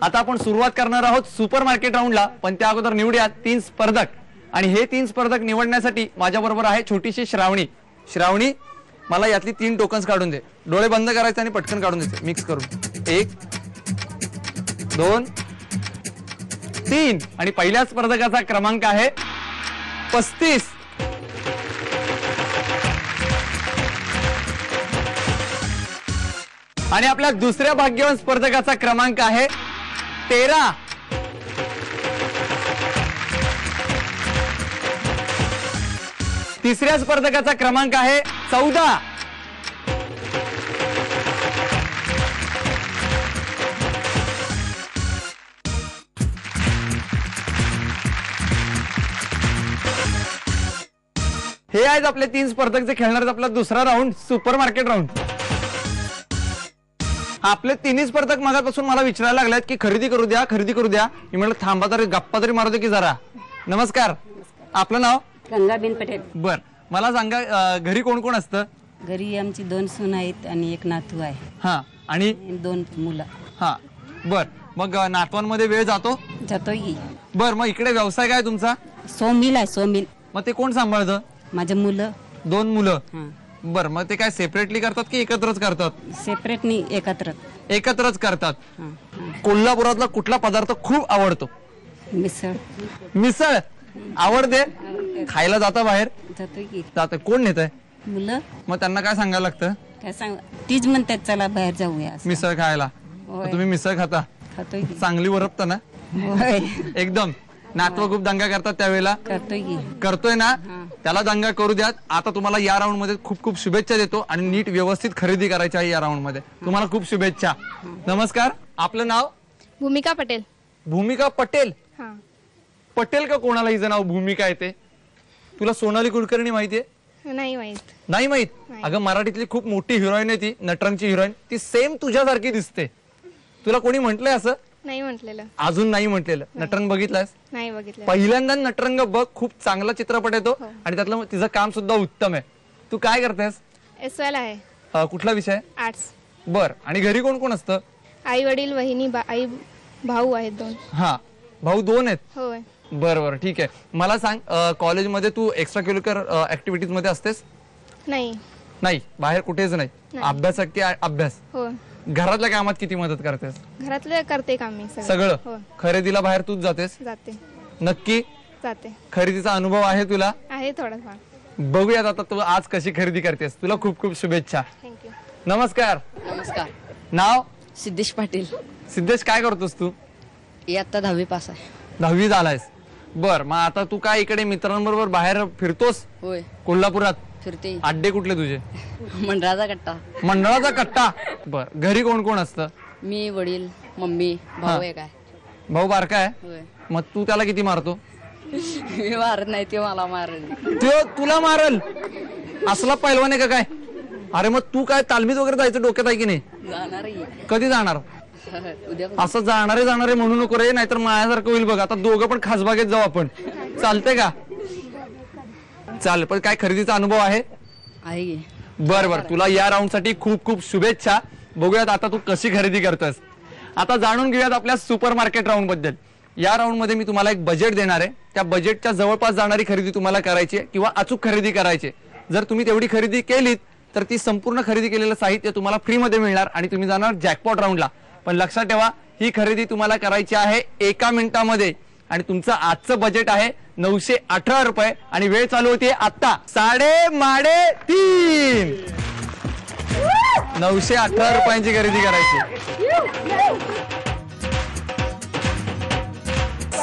आता आपण सुरुवात करणार आहोत सुपर मार्केट राऊंडला, पण त्या अगोदर निवडूया 3 स्पर्धक. आणि हे 3 स्पर्धक निवडण्यासाठी माझ्या बरोबर आहे छोटीशी श्रावणी. श्रावणी, मला यातली 3 टोकन्स काढून दे. डोळे बंद करायचे आणि पटकन काढून द्यायचे मिक्स करून. 1 2 3. आणि पहिल्या स्पर्धकाचा क्रमांक आहे 35. आणि आपल्या दुसऱ्या भाग्यवान स्पर्धकाचा क्रमांक आहे 13. तिसऱ्या स्पर्धकाचा क्रमांक आहे 14. हे आहेत आपले 3 स्पर्धक जे खेळणार आहेत आपला दुसरा राऊंड, सुपर मार्केट राऊंड. आपले 3 स्पर्धक मागापासून मला विचारायला लागलेत की खरेदी करू द्या, खरेदी करू द्या. मी म्हटलं थांबा तरी, गप्पा तरी मारू दे की जरा. नमस्कार, आपलं नाव? गंगाबेन पटेल. बर, मला सांगा घरी कोण कोण असतं? घरी आमची 2 सून आहेत आणि 1 नातू आहे. हा, आणि 2 मुलं. हा, बर. मग नातवांमध्ये वेळ जातो? जातोय की. बर, मग इकडे व्यवसाय काय तुमचा? सोमिल आहे, सोमिल. मग ते कोण सांभाळतं? माझे मुलं. 2 मुलं. हा. बर, मग ते काय सेपरेटली करतात की एकत्रच करतात? सेपरेट नाही, एकत्र. एकत्रच करतात. हा, हा. कोल्हापुरातला कुठला पदार्थ खूप आवडतो? मिसळ. मिसळ आवडते? खायला जाता बाहेर? जातोय की. जात. कोण नेत आहे? मुलं. मग त्यांना काय सांगायला लागतं? काय सांग, तीच म्हणतात चला बाहेर जाऊया असं. मिसळ खायला. होय. तुम्ही मिसळ खाता? खातोय की. चांगली वरपता ना? होय. एकदम. नातवा खूप दंगा करतात त्यावेळेला? करतोय की. करतोय ना? त्याला दंगा करू द्या. आता तुम्हाला या राऊंड मध्ये खूप खूप शुभेच्छा देतो आणि नीट व्यवस्थित खरेदी करायची आहे या राऊंड मध्ये. तुम्हाला खूप शुभेच्छा. नमस्कार, आपलं नाव? भूमिका पटेल. भूमिका पटेल? हा. पटेल का कोणाला हिचं नाव भूमिका येते? तुला सोनाली कुलकर्णी माहितीये? नाही माहित. नाही माहित? नाही. अगं मराठीतली खूप मोठी हिरोईन आहे ती, नटरंगची हिरोईन. ती सेम तुझ्यासारखी दिसते. तुला कोणी म्हटलंय असं? नाही म्हटलेलं. अजून नाही म्हटलेलं. नटरंग बघितलायस? नाही बघितलं. पहिल्यांदा नटरंग बघ, खूप चांगला चित्रपट आहे तो. आणि त्यातलं तिचं काम सुद्धा उत्तम आहे. तू काय करतेस? एसवायला आहे. कुठला विषय? आर्ट्स. बर, आणि घरी कोण कोण असतं? आई वडील, वहिनी, आई, भाऊ आहेत 2. हा, भाऊ 2 आहेत. होय. बर बर, ठीक आहे. मला सांग, कॉलेजमध्ये तू एक्स्ट्रा करिक्युलर ऍक्टिव्हिटीज मध्ये असतेस? नाही. नाही, बाहेर कुठेच नाही. नाही. अभ्यास की अभ्यास? होय. घरातल्या कामात किती मदत करतेस? घरातलं करते काम मी सगळं? होय. खरेदीला बाहेर तूच जातेस? जाते. नक्की? जाते. खरेदीचा अनुभव आहे तुला? आहे थोडाफार. बघूयात आता तू आज कशी खरेदी करतेस. तुला खूप खूप शुभेच्छा. थँक्यू. नमस्कार, नमस्कार. नाव? सिद्धेश पाटील. सिद्धेश, काय करतोस तू? इयत्ता 10वी पास आहे. 10वी झालायस? बर, मग आता तू काय इकडे मित्रांबरोबर बाहेर फिरतोस होय, कोल्हापुरात? फिरते. अड्डे कुठले तुझे? मंडळाचा कट्टा. मंडळाचा कट्टा. बर, घरी कोण कोण असतं? मी, वडील, मम्मी, भाऊ हा. एक आहे. भाऊ बारका आहे? होय. मग तू त्याला किती मारतो? मी मारत नाही, ते मला मारत. तो तुला मारल? असला पैलवान आहे का काय? अरे मग तू काय तालमीत वगैरे जायचं डोक्यात आहे की नाही? जाणार कधी जाणार? उद्या. असं जाणारे म्हणू नको रे, नाहीतर माझ्यासारखं होईल बघ. आता दोघं पण खासबागेत जाऊ आपण, चालतंय का? चाल, पण काय खरेदीचा अनुभव आहे? आहे की. बर बर, तुला या राऊंड साठी खूप खूप शुभेच्छा. बघूयात आता तू कशी खरेदी करतोस. आता जाणून घेऊयात आपल्या सुपर मार्केट राऊंड बद्दल. या राऊंड मध्ये मी तुम्हाला एक बजेट देणार आहे. त्या बजेटच्या जवळपास जाणारी खरेदी तुम्हाला करायची आहे किंवा अचूक खरेदी करायची. जर तुम्ही तेवढी खरेदी केलीत तर ती संपूर्ण खरेदी केलेलं साहित्य तुम्हाला फ्री मध्ये मिळणार आणि तुम्ही जाणार जॅकपॉट राऊंडला. पण लक्षात ठेवा, ही खरेदी तुम्हाला करायची आहे 1 मिनिटामध्ये. आणि तुमचं आजचं बजेट आहे 918 रुपये आणि वेळ चालू होती आता 3:30. 918 रुपयांची खरेदी करायची.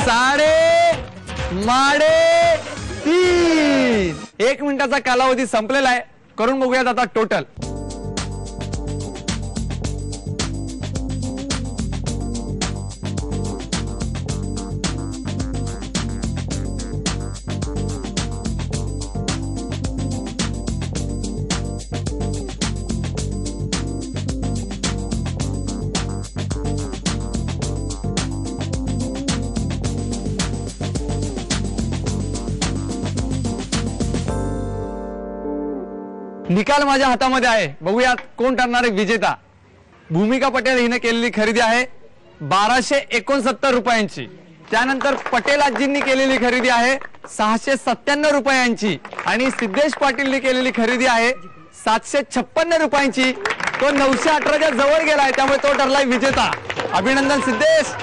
3:30. 1 मिनिटाचा कालावधी संपलेला आहे. करून बघूयात आता टोटल. निकाल माझ्या हातामध्ये आहे. बघूयात कोण ठरणार आहे विजेता. भूमिका पटेल हिने केलेली खरेदी आहे 1269 रुपयांची. त्यानंतर पटेल आजींनी केलेली खरेदी आहे 697 रुपयांची आणि सिद्धेश पाटीलनी केलेली खरेदी आहे 756 रुपयांची. तो 918च्या जवळ गेलाय, त्यामुळे तो ठरलाय विजेता. अभिनंदन सिद्धेश.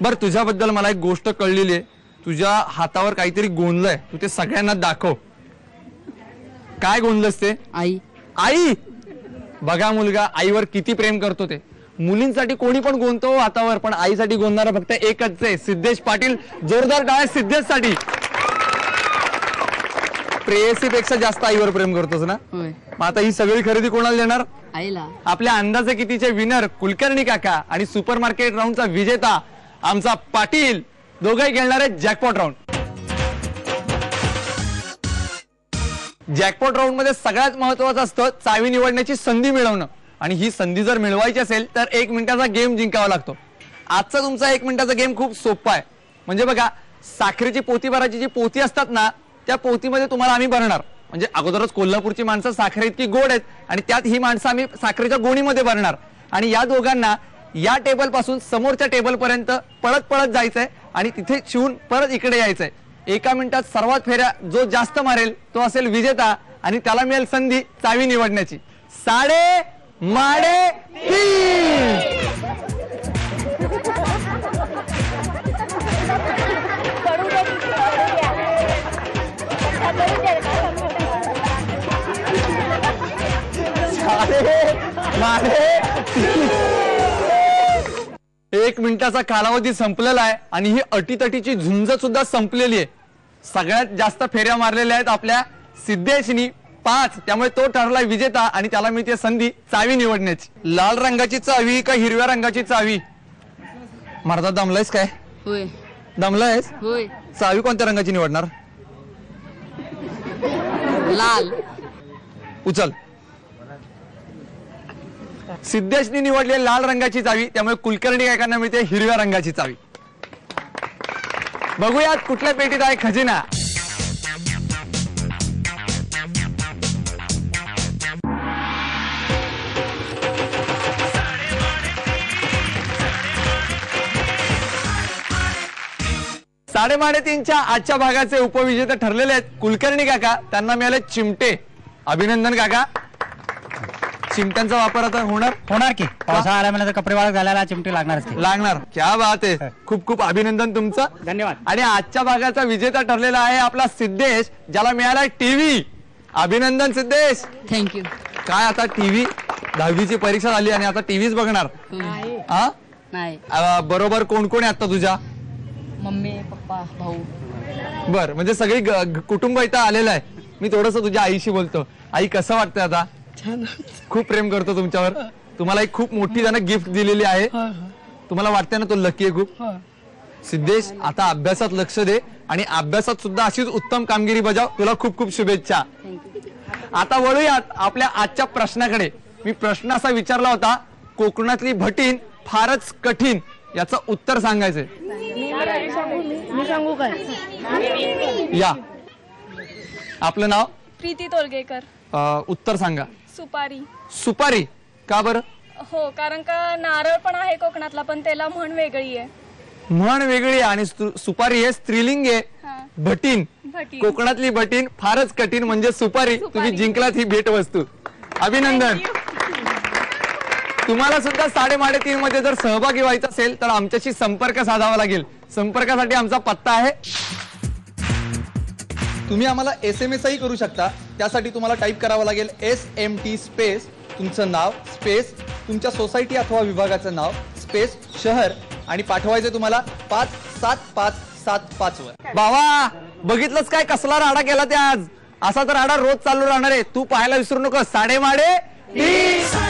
बर, तुझ्याबद्दल मला एक गोष्ट कळलेली आहे. तुझ्या हातावर काहीतरी गोंधलंय, तू ते सगळ्यांना दाखव. काय गोंधलंस ते? आई. आई. बघा मुलगा आईवर किती प्रेम करतो ते. मुलींसाठी कोणी पण गोंधतो हातावर, पण आईसाठी गोंधणारा फक्त एकच आहे, सिद्धेश पाटील. जोरदार टाळ्या सिद्धेशसाठी. प्रेयसीपेक्षा जास्त आईवर प्रेम करतोस ना? होय. मग आता ही सगळी खरेदी कोणाला देणार? आईला. आपल्या अंदाजे कितीचे विनर कुलकर्णी काका आणि सुपर मार्केट राऊंडचा विजेता आमचा पाटील, दोघंही खेळणार आहेत जॅकपॉट राऊंड. जॅकपॉट राऊंड मध्ये सगळ्यात महत्वाचं असतं चावी निवडण्याची संधी मिळवणं, आणि ही संधी जर मिळवायची असेल तर 1 मिनिटाचा गेम जिंकावा लागतो. आजचा तुमचा 1 मिनिटाचा गेम खूप सोपा आहे. म्हणजे बघा, साखरेची पोती भरायची जी पोती असतात ना, त्या पोतीमध्ये तुम्हाला आम्ही भरणार. म्हणजे अगोदरच कोल्हापूरची माणसं साखरे इतकी गोड आहेत आणि त्यात ही माणसं आम्ही साखरेच्या गोणीमध्ये भरणार. आणि या दोघांना या टेबल पासून समोरच्या टेबल पर्यंत पळत पळत जायचंय आणि तिथे शिवून परत इकडे यायचंय. 1 मिनिटात सर्वात फेऱ्या जो जास्त मारेल तो असेल विजेता आणि त्याला मिळेल संधी चावी निवडण्याची. साडे माडे तीन. माडे 1 मिनिटाचा कालावधी संपलेला आहे आणि ही अटीतटीची झुंज सुद्धा संपलेली आहे. सगळ्यात जास्त फेऱ्या मारलेल्या आहेत आपल्या सिद्धेशनी 5, त्यामुळे तो ठरलाय विजेता आणि त्याला मिळते संधी चावी निवडण्याची. लाल रंगाची चावी का हिरव्या रंगाची चावी? मर्दा दमलायस काय? होय. दमलायस? होय. चावी कोणत्या रंगाची निवडणार? लाल. उचल. सिद्धेशनी निवडली लाल रंगाची चावी, त्यामुळे कुलकर्णी काकांना मिळते हिरव्या रंगाची चावी. बघूयात कुठल्या पेटीत आहे खजिना. साडेमाडे तीनच्या आजच्या भागाचे उपविजेते ठरलेले आहेत कुलकर्णी काका. त्यांना मिळाले चिमटे. अभिनंदन काका. चिमट्यांचा वापर आता होणार की पावसाळा आला म्हणजे कपडे वाळत घालायला चिमटे लागणार. क्या बात आहे. खूप खूप अभिनंदन तुमचं. धन्यवाद. आणि आजच्या भागाचा विजेता ठरलेला आहे आपला सिद्धेश, ज्याला मिळाला टीव्ही. अभिनंदन सिद्धेश. थँक्यू. काय आता टीव्ही, 10वीची परीक्षा झाली आणि आता टीव्हीच बघणार? हा, नाही. बरोबर. कोण कोण आहे आता तुझ्या? मम्मी, पप्पा, भाऊ. बर, म्हणजे सगळी कुटुंब इथं आलेलं आहे. मी थोडस तुझ्या आईशी बोलतो. आई, कसं वाटतंय आता? खूप प्रेम करतो तुमच्यावर. तुम्हाला एक खूप मोठी त्यानं गिफ्ट दिलेली आहे. तुम्हाला वाटतंय ना तो लकी आहे खूप? सिद्धेश, आता अभ्यासात लक्ष दे आणि अभ्यासात सुद्धा अशीच उत्तम कामगिरी बजाव. तुला खूप खूप शुभेच्छा. आता वळूयात आपल्या आजच्या प्रश्नाकडे. मी प्रश्न असा विचारला होता, कोकणातली भटीण फारच कठीण, याचं उत्तर सांगायचंय. मी सांगू काय? या. आपलं नाव? प्रीती तोलगेकर. उत्तर सांगा. सुपारी. सुपारी. का बरं? हो, कारण का नारळ पण आहे कोकणातला, पण त्याला म्हण वेगळी आहे. म्हण वेगळी आहे आणि सुपारी हे स्त्रीलिंग आहे. हा. भटीण. भटीण. कोकणातली भटीण फारच कठीण म्हणजे सुपारी. तुम्ही जिंकलात ही भेटवस्तू. अभिनंदन. तुम्हाला सुद्धा साडेमाडे 3 मध्ये जर सहभागी व्हायचं असेल तर आमच्याशी संपर्क साधावा लागेल. संपर्कासाठी आमचा पत्ता आहे. तुम्ही आम्हाला SMS ही करू शकता. त्यासाठी तुम्हाला टाईप करावं लागेल SMT स्पेस तुमचं नाव स्पेस तुमच्या सोसायटी अथवा विभागाचं नाव स्पेस शहर आणि पाठवायचं तुम्हाला 57575 वर. बाबा, बघितलंच काय कसला राडा केला ते आज? असा तर राडा रोज चालू राहणार आहे. तू पाहायला विसरू नको. साडेमाडे 3.